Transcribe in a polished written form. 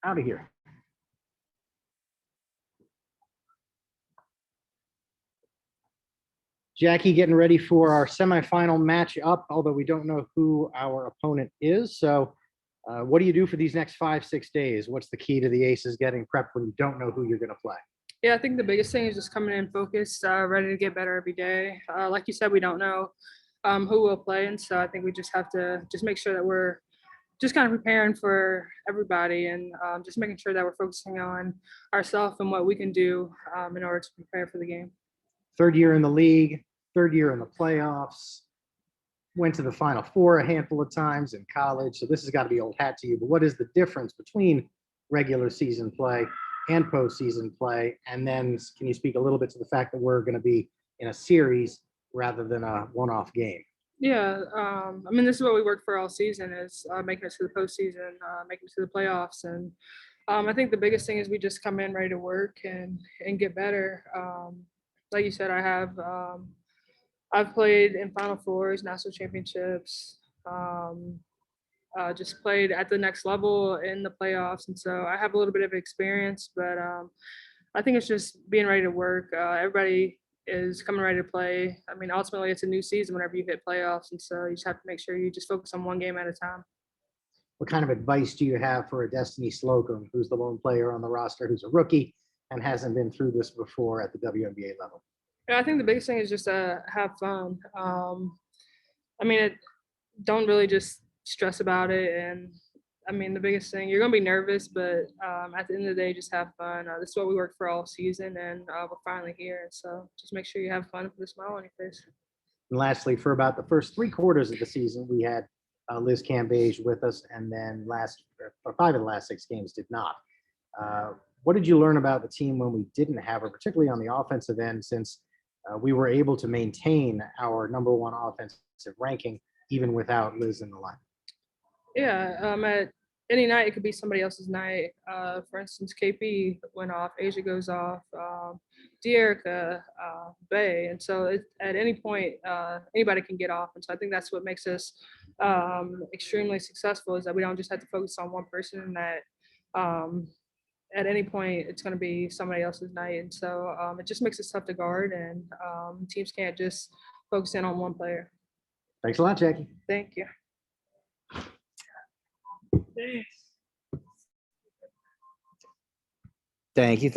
out of here. Jackie getting ready for our semifinal match up, although we don't know who our opponent is. So what do you do for these next 5-6 days? What's the key to the Aces getting prepped when you don't know who you're going to play? Yeah, I think the biggest thing is just coming in focused, ready to get better every day. Like you said, we don't know who will play, and so I think we just have to just make sure that we're just kind of preparing for everybody and just making sure that we're focusing on ourselves and what we can do in order to prepare for the game. Third year in the league, third year in the playoffs, went to the Final Four a handful of times in college. So this has got to be old hat to you. But what is the difference between regular season play and postseason play? And then can you speak a little bit to the fact that we're going to be in a series rather than a one-off game? Yeah, I mean, this is what we worked for all season is making it to the postseason, making it to the playoffs. And I think the biggest thing is we just come in ready to work and get better. Like you said, I've played in Final Fours, national championships, just played at the next level in the playoffs. And so I have a little bit of experience, but I think it's just being ready to work. Everybody is coming ready to play. I mean, ultimately, it's a new season whenever you hit playoffs. And so you just have to make sure you just focus on one game at a time. What kind of advice do you have for a Destiny Slocum, who's the lone player on the roster, who's a rookie and hasn't been through this before at the WNBA level? Yeah, I think the biggest thing is just have fun. I mean, don't really just stress about it. And I mean, the biggest thing, you're going to be nervous, but at the end of the day, just have fun. This is what we worked for all season, and we're finally here. So just make sure you have fun with a smile on your face. And lastly, for about the first 3 quarters of the season, we had Liz Cambage with us, and then for 5 of the last 6 games did not. What did you learn about the team when we didn't have her, particularly on the offensive end, since we were able to maintain our #1 offensive ranking even without Liz in the line? Yeah, at any night, it could be somebody else's night. For instance, KP went off, Asia goes off, Dearica, Bay. And so at any point, anybody can get off. And so I think that's what makes us extremely successful is that we don't just have to focus on one person and that at any point, it's going to be somebody else's night. And so it just makes it tough to guard, and teams can't just focus in on one player. Thanks a lot, Jackie. Thank you. Thank you.